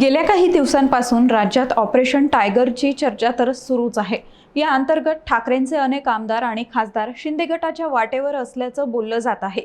गेल्या काही दिवसांपासून राज्यात ऑपरेशन टायगरची चर्चा तर सुरूच आहे। या अंतर्गत ठाकरेंचे अनेक आमदार आणि खासदार शिंदे गटाच्या वाटेवर असल्याचं बोललं जात आहे।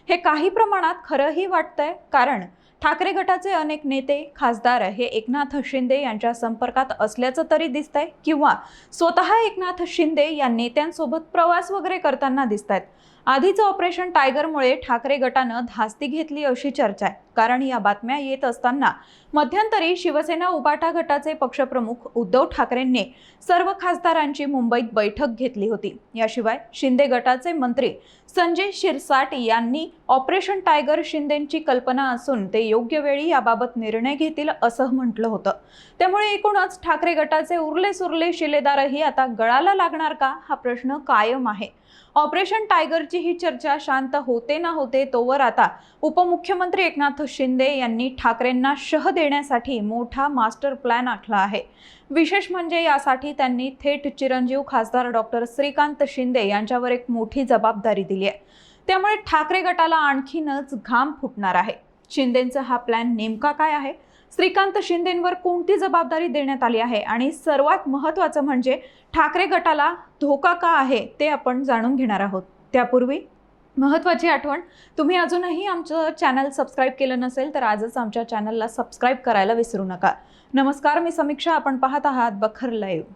हे काही प्रमाणात खरंही वाटतंय, कारण ठाकरे गटाचे अनेक नेते खासदार हे एकनाथ शिंदे यांच्या संपर्कात असल्याचं तरी दिसतंय, किंवा स्वतः एकनाथ शिंदे या नेत्यांसोबत प्रवास वगैरे करताना दिसतायत। आधीच ऑपरेशन टायगरमुळे ठाकरे गटानं धास्ती घेतली अशी चर्चा आहे, कारण या बातम्या येत असताना मध्यंतरी शिवसेना उबाटा गटाचे पक्षप्रमुख उद्धव ठाकरेंनी सर्व खासदारांची मुंबईत बैठक घेतली होती। याशिवाय शिंदे गटाचे मंत्री संजय शिरसाट यांनी ऑपरेशन टायगर शिंदेंची कल्पना असून ते योग्य वेळी याबाबत निर्णय घेतील असं म्हटलं होतं। त्यामुळे एकूणच ठाकरे गटाचे उरले सुरले शिलेदारही आता गळाला लागणार का, हा प्रश्न कायम आहे। ऑपरेशन टायगरची ही चर्चा शांत होते ना होते तोवर आता उपमुख्यमंत्री एकनाथ शिंदे यांनी ठाकरेंना शह देण्यासाठी मोठा मास्टर प्लॅन आखला आहे। विशेष म्हणजे यासाठी त्यांनी थेट चिरंजीव खासदार डॉक्टर श्रीकांत शिंदे यांच्यावर एक मोठी जबाबदारी दिली आहे। त्यामुळे ठाकरे गटाला आणखीनच घाम फुटणार आहे। शिंदेंचा हा प्लॅन नेमका काय आहे, श्रीकांत शिंदेंवर कोणती जबाबदारी देण्यात आली आहे, आणि सर्वात महत्त्वाचं म्हणजे ठाकरे गटाला धोका का आहे ते आपण जाणून घेणार आहोत। त्यापूर्वी महत्त्वाची आठवण, तुम्ही अजूनही आमचं चॅनल सबस्क्राईब केलं नसेल तर आजच आमच्या चॅनलला सबस्क्राईब करायला विसरू नका। नमस्कार, मी समीक्षा, आपण पाहत आहात बखर लाईव्ह।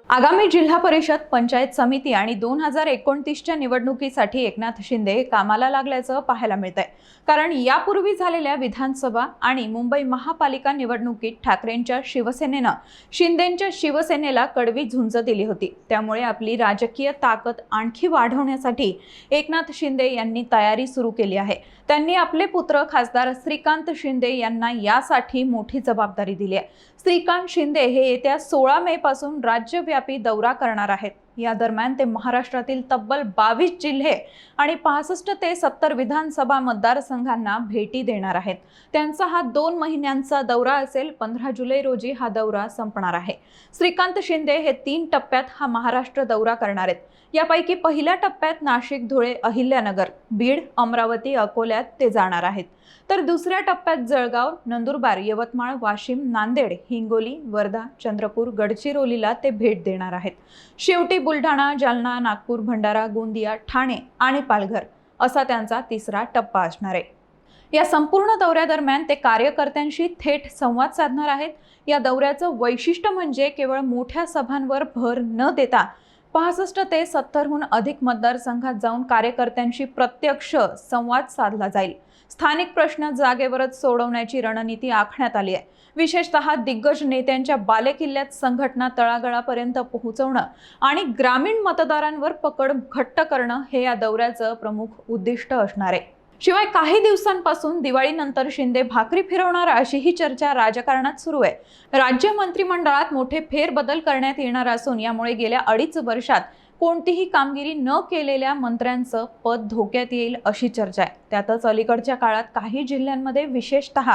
आगामी जिल्हा परिषद, पंचायत समिती आणि 2029च्या निवडणुकीसाठी एकनाथ शिंदे कामाला लागल्याचं पाहायला मिळतंय। कारण यापूर्वी झालेल्या विधानसभा आणि मुंबई महापालिका निवडणुकीत ठाकरेंच्या शिवसेनेनं शिंदेंच्या शिवसेनेला कडवी झुंज दिली होती। त्यामुळे आपली राजकीय ताकद आणखी वाढवण्यासाठी एकनाथ शिंदे यांनी तयारी सुरू केली आहे। त्यांनी आपले पुत्र खासदार श्रीकांत शिंदे यांना यासाठी मोठी जबाबदारी दिली आहे। श्रीकांत शिंदे हे येत्या 16 मे पासून राज्यव्यापी दौरा करणार आहेत। या दरम्यान ते महाराष्ट्रातील तब्बल 22 जिल्हे आणि 65 ते 70 विधानसभा मतदारसंघांना भेटी देणार आहेत। त्यांचा हा 2 महिन्यांचा दौरा असेल। 15 जुलै रोजी हा दौरा संपणार आहे। श्रीकांत शिंदे हे 3 टप्प्यात हा महाराष्ट्र दौरा करणार आहेत। यापैकी पहिल्या टप्प्यात नाशिक, धुळे, अहिल्यानगर, बीड, अमरावती, अकोल्यात ते जाणार आहेत। तर दुसऱ्या टप्प्यात जळगाव, नंदुरबार, यवतमाळ, वाशिम, नांदेड, हिंगोली, वर्धा, चंद्रपूर, गडचिरोलीला ते भेट देणार आहेत। शेवटी बुलढाणा, जालना, नागपूर, भंडारा, गोंदिया, ठाणे आणि पालघर असा त्यांचा तिसरा टप्पा असणार आहे। या संपूर्ण दौऱ्यादरम्यान ते कार्यकर्त्यांशी थेट संवाद साधणार आहेत। या दौऱ्याचं वैशिष्ट्य म्हणजे केवळ मोठ्या सभांवर भर न देता 65 ते 70हून अधिक मतदारसंघात जाऊन कार्यकर्त्यांशी प्रत्यक्ष संवाद साधला जाईल। स्थानिक प्रश्न जागेवरच सोडवण्याची रणनीती आखण्यात आली आहे। विशेषतः दिग्गज नेत्यांच्या बालेकिल्ल्यात संघटना तळागाळापर्यंत पोहोचवणं आणि ग्रामीण मतदारांवर पकड घट्ट करणं हे या दौऱ्याचं प्रमुख उद्दिष्ट असणार आहे। शिवाय काही दिवसांपासून दिवाळीनंतर शिंदे भाकरी फिरवणार अशीही चर्चा राजकारणात सुरू आहे। राज्य मंत्रिमंडळात मोठे फेरबदल करण्यात येणार असून यामुळे गेल्या 2.5 वर्षात कोणतीही कामगिरी न केलेल्या मंत्र्यांचं पद धोक्यात येईल अशी चर्चा आहे। त्यातच अलीकडच्या काळात काही जिल्ह्यांमध्ये, विशेषतः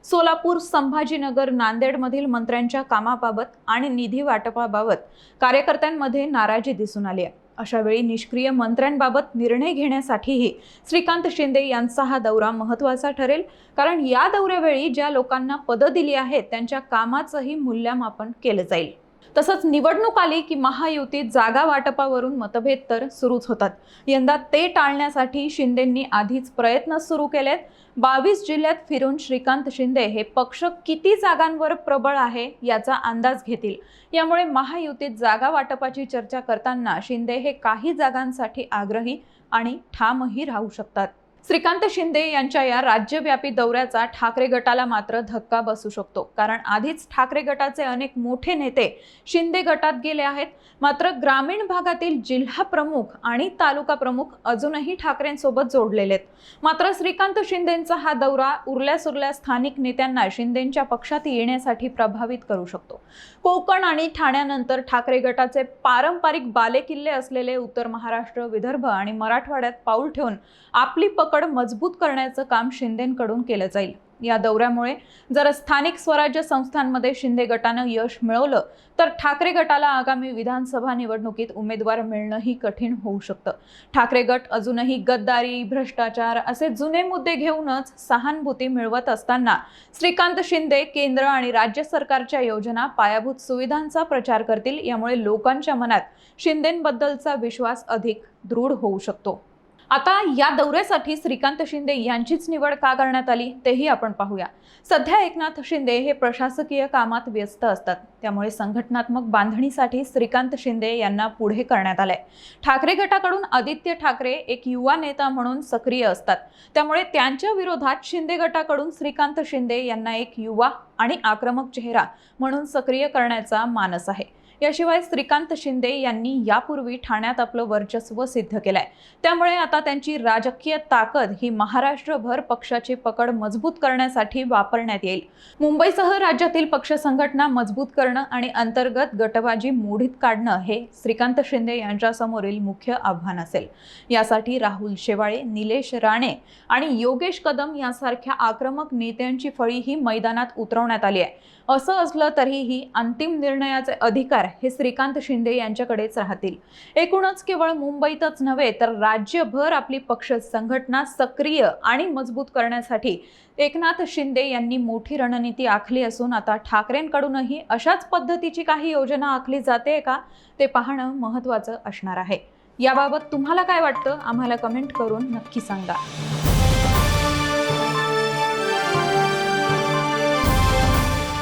सोलापूर, संभाजीनगर, नांदेडमधील मंत्र्यांच्या कामाबाबत आणि निधी वाटपाबाबत कार्यकर्त्यांमध्ये नाराजी दिसून आली आहे। अशा वेळी निष्क्रिय मंत्र्यांबाबत निर्णय घेण्यासाठीही श्रीकांत शिंदे यांचा हा दौरा महत्त्वाचा ठरेल। कारण या दौऱ्यावेळी ज्या लोकांना पदं दिली आहेत त्यांच्या कामाचंही मूल्यमापन केलं जाईल। तसंच निवडणूक आली की महायुतीत जागा वाटपावरून मतभेद तर सुरूच होतात। यंदा ते टाळण्यासाठी शिंदेंनी आधीच प्रयत्न सुरू केलेत। 22 जिल्ह्यात फिरून श्रीकांत शिंदे हे पक्ष किती जागांवर प्रबळ आहे याचा अंदाज घेतील। यामुळे महायुतीत जागा वाटपाची चर्चा करताना शिंदे हे काही जागांसाठी आग्रही आणि ठामही राहू शकतात। श्रीकांत शिंदे यांच्या या राज्यव्यापी दौऱ्याचा ठाकरे गटाला मात्र धक्का बसू शकतो। कारण आधीच ठाकरे गटाचे अनेक मोठे नेते शिंदे गटात गेले आहेत। मात्र ग्रामीण भागातील जिल्हा प्रमुख आणि तालुका प्रमुख अजूनही ठाकरेंसोबत जोडलेले आहेत। मात्र श्रीकांत शिंदेंचा हा दौरा उरल्या सुरल्या स्थानिक नेत्यांना शिंदेंच्या पक्षात येण्यासाठी प्रभावित करू शकतो। कोकण आणि ठाण्यानंतर ठाकरे गटाचे पारंपरिक बालेकिल्ले असलेले उत्तर महाराष्ट्र, विदर्भ आणि मराठवाड्यात पाऊल ठेवून आपली पकड मजबूत करण्याचं काम शिंदेंकडून केलं जाईल। या दौऱ्यामुळे जर स्थानिक स्वराज्य संस्थांमध्ये शिंदे गटानं यश मिळवलं तर ठाकरे गटाला आगामी विधानसभा निवडणुकीत उमेदवार मिळणंही कठीण होऊ शकतं. ठाकरे गट अजूनही गद्दारी, भ्रष्टाचार असे जुने मुद्दे घेऊनच सहानुभूती मिळवत असताना श्रीकांत शिंदे केंद्र आणि राज्य सरकारच्या योजना, पायाभूत सुविधांचा प्रचार करतील. यामुळे लोकांच्या मनात शिंदेंबद्दलचा विश्वास अधिक दृढ होऊ शकतो. आता या दौऱ्यासाठी श्रीकांत शिंदे यांचीच निवड का करण्यात आली तेही आपण पाहूया. सध्या एकनाथ शिंदे हे प्रशासकीय कामात व्यस्त असतात, त्यामुळे संघटनात्मक बांधणीसाठी श्रीकांत शिंदे यांना पुढे करण्यात आलंय. ठाकरे गटाकडून आदित्य ठाकरे एक युवा नेता म्हणून सक्रिय असतात, त्यामुळे त्यांच्या विरोधात शिंदे गटाकडून श्रीकांत शिंदे यांना एक युवा आणि आक्रमक चेहरा म्हणून सक्रिय करण्याचा मानस आहे. याशिवाय श्रीकांत शिंदे यांनी यापूर्वी ठाण्यात आपलं वर्चस्व सिद्ध केलंय, त्यामुळे आता त्यांची राजकीय ताकद ही महाराष्ट्रभर पक्षाची पकड मजबूत करण्यासाठी वापरण्यात येईल. मुंबईसह राज्यातील पक्ष संघटना मजबूत करणं आणि अंतर्गत गटबाजी मोडीत काढणं हे श्रीकांत शिंदे यांच्यासमोरील मुख्य आव्हान असेल. यासाठी राहुल शेवाळे, निलेश राणे आणि योगेश कदम यांसारख्या आक्रमक नेत्यांची फळीही मैदानात उतरवण्यात आली आहे. असं असलं तरीही अंतिम निर्णयाचे अधिकार हे श्रीकांत शिंदे यांच्याकडेच राहतील. एकूणच केवळ मुंबईतच नव्हे तर राज्यभर आपली पक्ष संघटना सक्रिय आणि मजबूत करण्यासाठी एकनाथ शिंदे यांनी मोठी रणनीती आखली असून आता ठाकरेंकडूनही अशाच पद्धतीची काही योजना आखली जाते का ते पाहणं महत्त्वाचं असणार आहे. याबाबत तुम्हाला काय वाटतं आम्हाला कमेंट करून नक्की सांगा.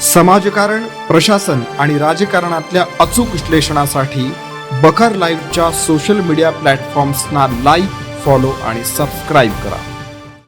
समाजकारण, प्रशासन आणि राजकारणातल्या अचूक विश्लेषणासाठी बखर लाईव्हच्या सोशल मीडिया प्लॅटफॉर्म्सना लाईक, फॉलो आणि सबस्क्राईब करा.